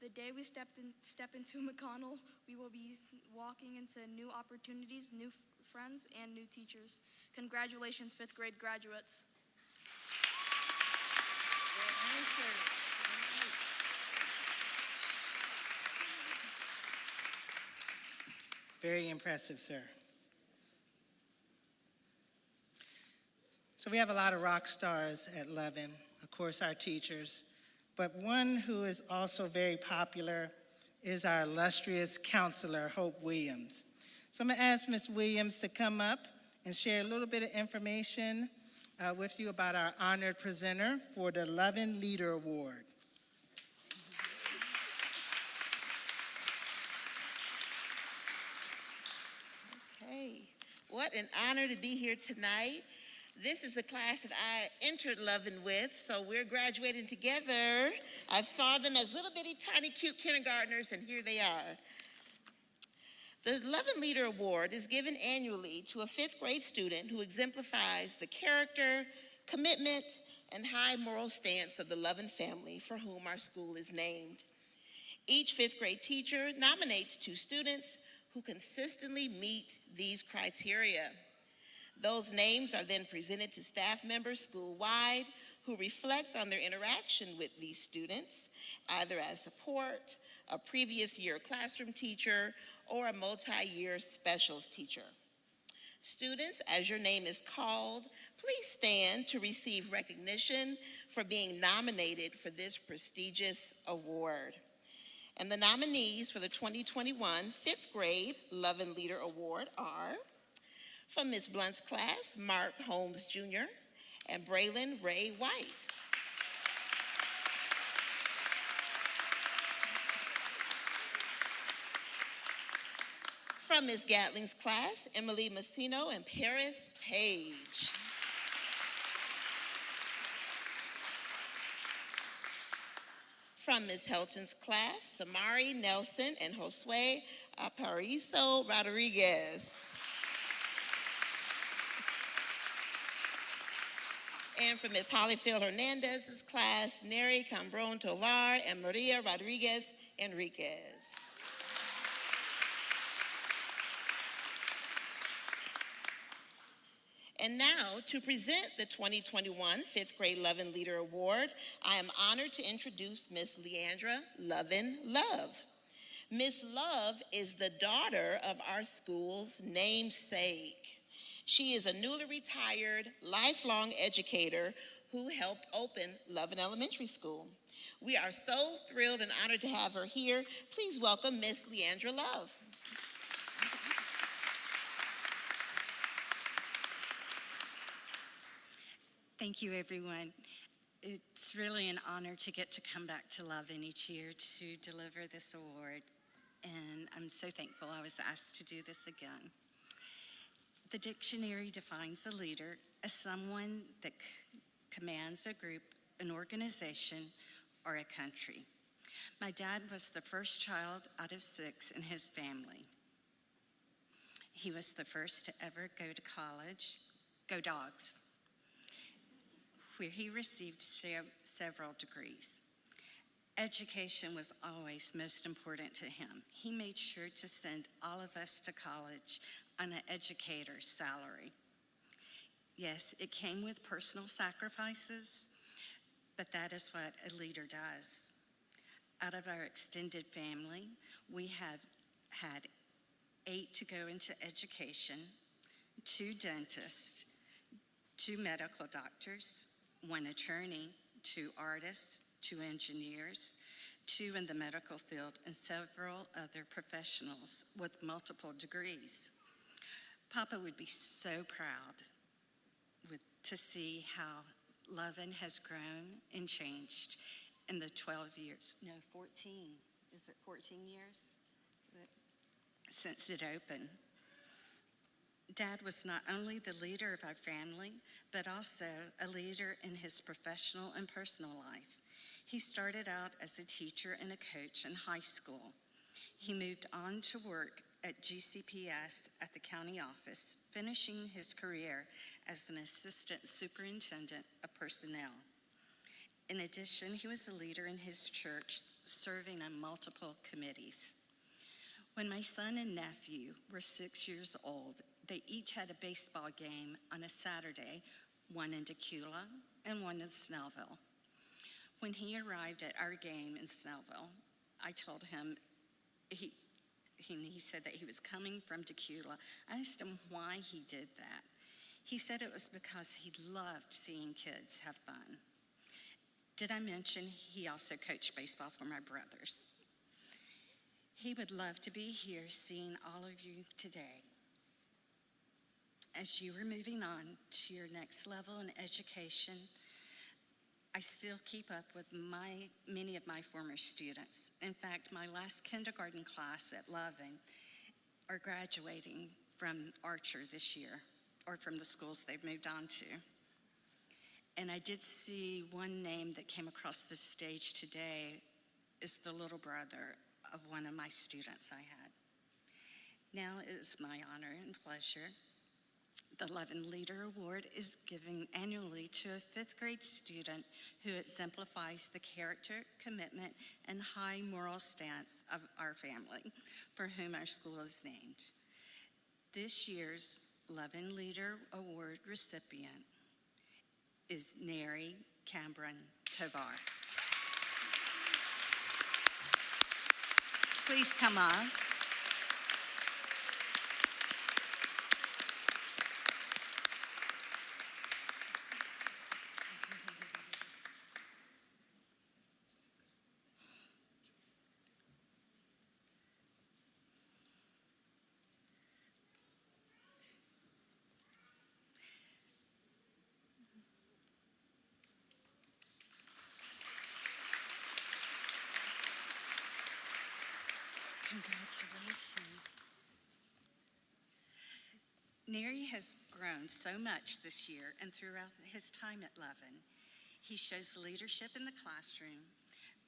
The day we step into McConnell, we will be walking into new opportunities, new friends, and new teachers. Congratulations, 5th grade graduates. Very impressive, sir. So we have a lot of rock stars at Lovin, of course, our teachers, but one who is also very popular is our illustrious counselor, Hope Williams. So I'm gonna ask Ms. Williams to come up and share a little bit of information with you about our honored presenter for the Lovin Leader Award. Okay, what an honor to be here tonight. This is a class that I entered Lovin with, so we're graduating together. I saw them as little bitty tiny cute kindergartners, and here they are. The Lovin Leader Award is given annually to a 5th grade student who exemplifies the character, commitment, and high moral stance of the Lovin family for whom our school is named. Each 5th grade teacher nominates 2 students who consistently meet these criteria. Those names are then presented to staff members school-wide who reflect on their interaction with these students, either as support, a previous year classroom teacher, or a multi-year specials teacher. Students, as your name is called, please stand to receive recognition for being nominated for this prestigious award. And the nominees for the 2021 5th grade Lovin Leader Award are, from Ms. Blunt's class, Mark Holmes Jr., and Braylon Ray White. From Ms. Gatling's class, Emily Messino and Paris Page. From Ms. Helton's class, Samari Nelson and Josue Aparicio Rodriguez. And from Ms. Hollyfield Hernandez's class, Neri Cambron Tovar and Maria Rodriguez Enriquez. And now, to present the 2021 Fifth Grade Lovin' Leader Award, I am honored to introduce Miss Leandra Lovin' Love. Miss Love is the daughter of our school's namesake. She is a newly retired, lifelong educator who helped open Lovin' Elementary School. We are so thrilled and honored to have her here. Please welcome Miss Leandra Love. Thank you, everyone. It's really an honor to get to come back to Lovin' each year to deliver this award, and I'm so thankful I was asked to do this again. The dictionary defines a leader as someone that commands a group, an organization, or a country. My dad was the first child out of 6 in his family. He was the first to ever go to college, go Dogs, where he received several degrees. Education was always most important to him. He made sure to send all of us to college on an educator's salary. Yes, it came with personal sacrifices, but that is what a leader does. Out of our extended family, we have had 8 to go into education, 2 dentists, 2 medical doctors, 1 attorney, 2 artists, 2 engineers, 2 in the medical field, and several other professionals with multiple degrees. Papa would be so proud to see how Lovin' has grown and changed in the 14 years since it opened. Dad was not only the leader of our family, but also a leader in his professional and personal life. He started out as a teacher and a coach in high school. He moved on to work at GCPS at the county office, finishing his career as an assistant superintendent of personnel. In addition, he was a leader in his church, serving on multiple committees. When my son and nephew were 6 years old, they each had a baseball game on a Saturday, one in Decula and one in Snellville. When he arrived at our game in Snellville, I told him, he said that he was coming from Decula. I asked him why he did that. He said it was because he loved seeing kids have fun. Did I mention he also coached baseball for my brothers? He would love to be here seeing all of you today. As you are moving on to your next level in education, I still keep up with many of my former students. In fact, my last kindergarten class at Lovin' are graduating from Archer this year, or from the schools they've moved on to. And I did see one name that came across the stage today is the little brother of one of my students I had. Now it is my honor and pleasure. The Lovin' Leader Award is given annually to a 5th grade student who exemplifies the character, commitment, and high moral stance of our family, for whom our school is named. This year's Lovin' Leader Award recipient is Neri Cambron Tovar. Please come up. Congratulations. Neri has grown so much this year and throughout his time at Lovin. He shows leadership in the classroom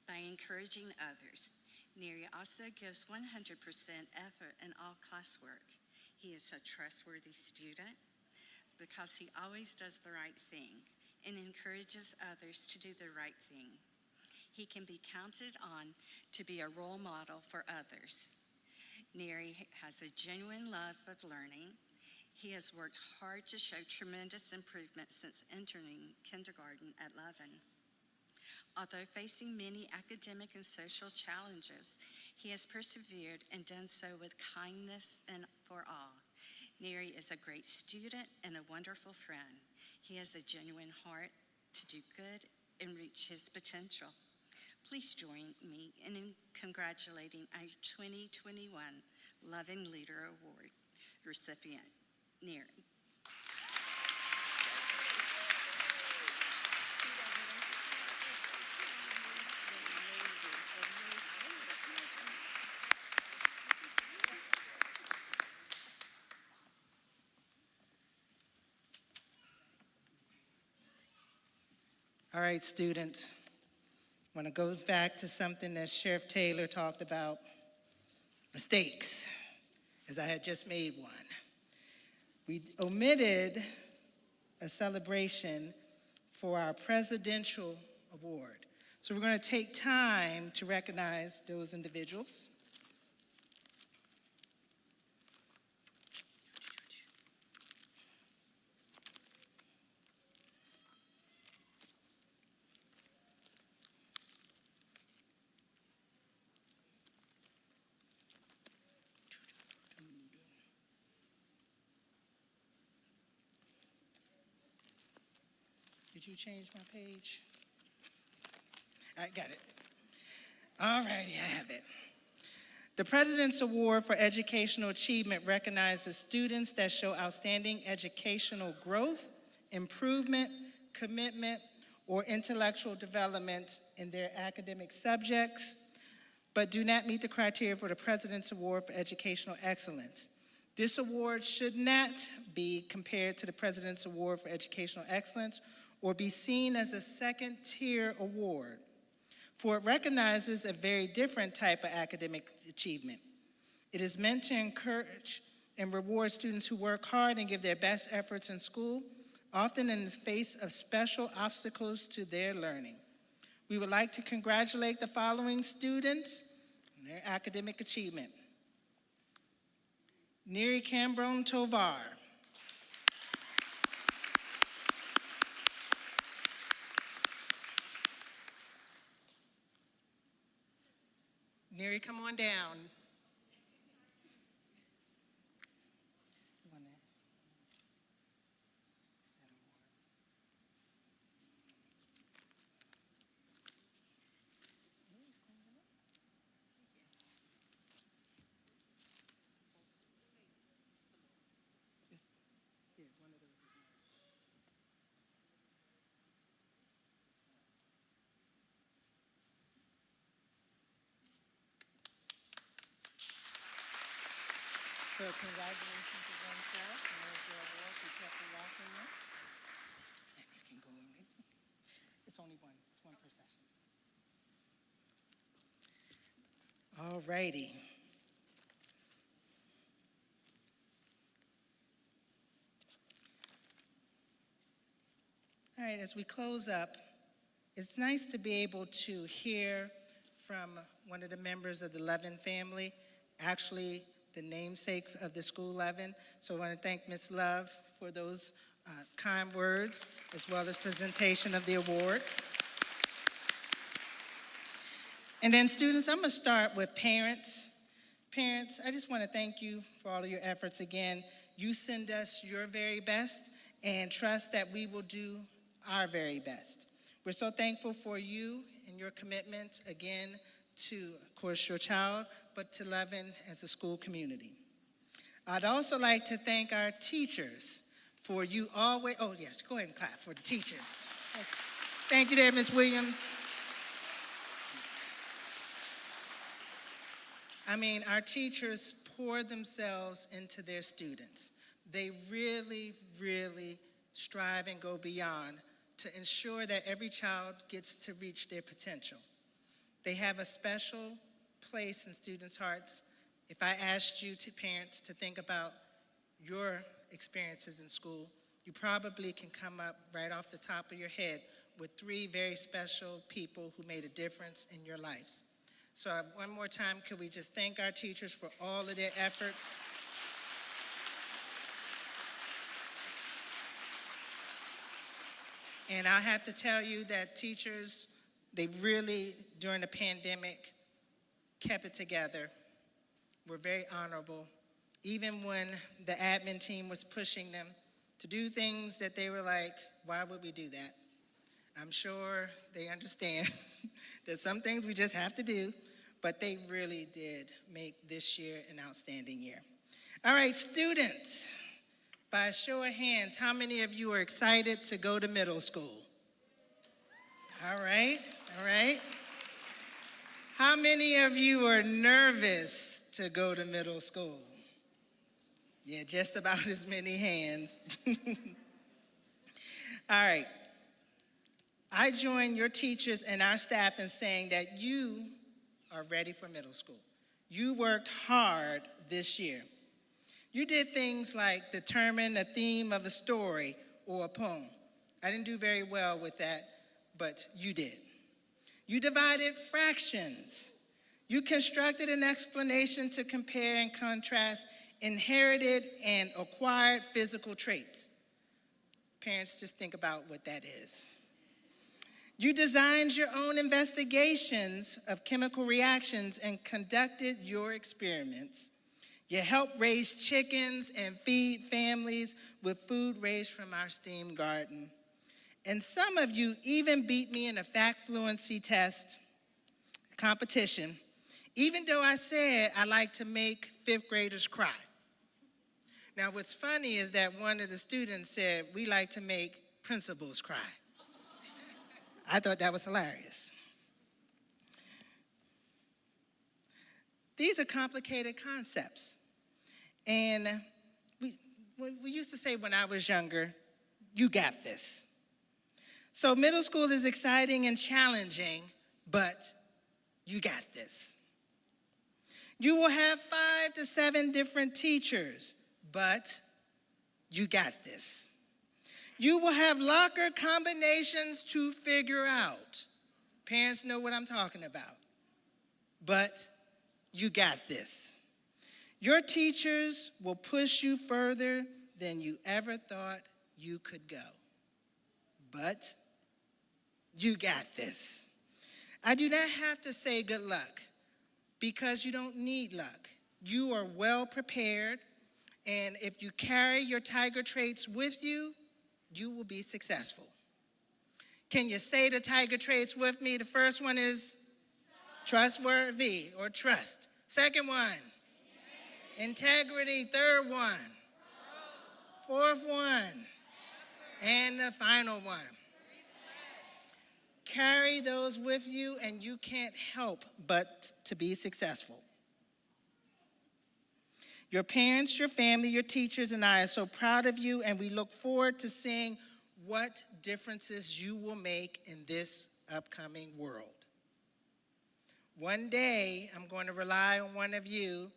by encouraging others. Neri also gives 100% effort in all classwork. He is a trustworthy student because he always does the right thing and encourages others to do the right thing. He can be counted on to be a role model for others. Neri has a genuine love of learning. He has worked hard to show tremendous improvement since entering kindergarten at Lovin. Although facing many academic and social challenges, he has persevered and done so with kindness and for all. Neri is a great student and a wonderful friend. He has a genuine heart to do good and reach his potential. Please join me in congratulating our 2021 Lovin Leader Award recipient, Neri. All right, students, I want to go back to something that Sheriff Taylor talked about, mistakes, as I had just made one. We omitted a celebration for our Presidential Award. So we're going to take time to recognize those individuals. Did you change my page? I got it. All righty, I have it. The President's Award for Educational Achievement recognizes students that show outstanding educational growth, improvement, commitment, or intellectual development in their academic subjects, but do not meet the criteria for the President's Award for Educational Excellence. This award should not be compared to the President's Award for Educational Excellence or be seen as a second-tier award, for it recognizes a very different type of academic achievement. It is meant to encourage and reward students who work hard and give their best efforts in school, often in the face of special obstacles to their learning. We would like to congratulate the following students on their academic achievement. Neri Cambron Tovar. Neri, come on down. So congratulations again, sir. And there's your award. We kept it walking you. And you can go in. It's only one. It's one per session. All righty. All right, as we close up, it's nice to be able to hear from one of the members of the Lovin family, actually the namesake of the school, Lovin. So I want to thank Ms. Love for those kind words, as well as presentation of the award. And then students, I'm gonna start with parents. Parents, I just want to thank you for all of your efforts again. You send us your very best and trust that we will do our very best. We're so thankful for you and your commitment, again, to, of course, your child, but to Lovin as a school community. I'd also like to thank our teachers for you always, oh yes, go ahead and clap for the teachers. Thank you there, Ms. Williams. I mean, our teachers pour themselves into their students. They really, really strive and go beyond to ensure that every child gets to reach their potential. They have a special place in students' hearts. If I asked you parents to think about your experiences in school, you probably can come up right off the top of your head with 3 very special people who made a difference in your lives. So one more time, could we just thank our teachers for all of their efforts? And I have to tell you that teachers, they really, during the pandemic, kept it together, were very honorable, even when the admin team was pushing them to do things that they were like, why would we do that? I'm sure they understand that some things we just have to do, but they really did make this year an outstanding year. All right, students, by a show of hands, how many of you are excited to go to middle school? All right, all right. How many of you are nervous to go to middle school? Yeah, just about as many hands. All right. I join your teachers and our staff in saying that you are ready for middle school. You worked hard this year. You did things like determine a theme of a story or a poem. I didn't do very well with that, but you did. You divided fractions. You constructed an explanation to compare and contrast inherited and acquired physical traits. Parents, just think about what that is. You designed your own investigations of chemical reactions and conducted your experiments. You helped raise chickens and feed families with food raised from our steam garden. And some of you even beat me in a fact fluency test competition, even though I said I like to make 5th graders cry. Now, what's funny is that one of the students said, we like to make principals cry. I thought that was hilarious. These are complicated concepts. And we used to say when I was younger, you got this. So middle school is exciting and challenging, but you got this. You will have 5 to 7 different teachers, but you got this. You will have locker combinations to figure out. Parents know what I'm talking about. But you got this. Your teachers will push you further than you ever thought you could go. But you got this. I do not have to say good luck because you don't need luck. You are well prepared, and if you carry your tiger traits with you, you will be successful. Can you say the tiger traits with me? The first one is trustworthy or trust. Second one, integrity. Third one, fourth one, and the final one. Carry those with you and you can't help but to be successful. Your parents, your family, your teachers, and I are so proud of you, and we look forward to seeing what differences you will make in this upcoming world. One day, I'm going to rely on one of you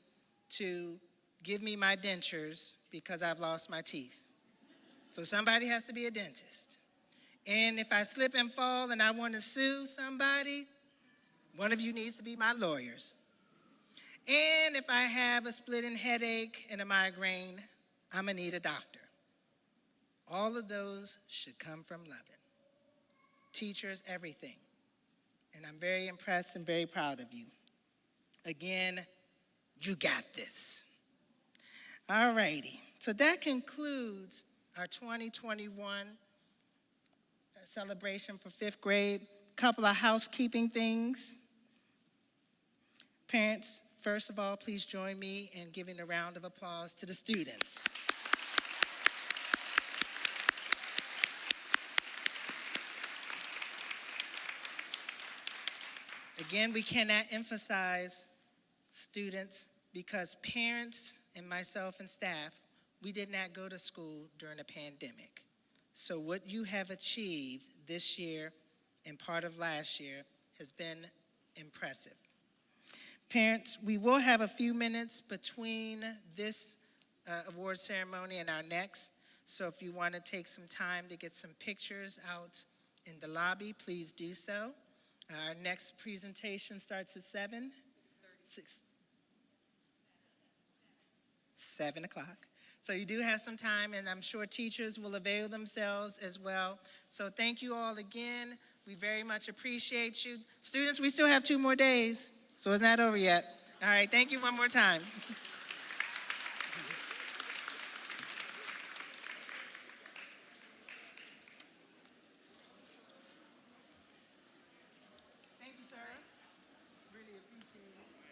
to give me my dentures because I've lost my teeth. So somebody has to be a dentist. And if I slip and fall and I want to sue somebody, one of you needs to be my lawyers. And if I have a splitting headache and a migraine, I'm gonna need a doctor. All of those should come from Lovin. Teachers, everything. And I'm very impressed and very proud of you. Again, you got this. All righty, so that concludes our 2021 celebration for 5th grade. Couple of housekeeping things. Parents, first of all, please join me in giving a round of applause to the students. Again, we cannot emphasize students, because parents and myself and staff, we did not go to school during a pandemic. So what you have achieved this year and part of last year has been impressive. Parents, we will have a few minutes between this award ceremony and our next. So if you want to take some time to get some pictures out in the lobby, please do so. Our next presentation starts at 7. 7 o'clock. So you do have some time, and I'm sure teachers will avail themselves as well. So thank you all again. We very much appreciate you. Students, we still have 2 more days, so it's not over yet. All right, thank you one more time. Thank you, sir. Really appreciate it.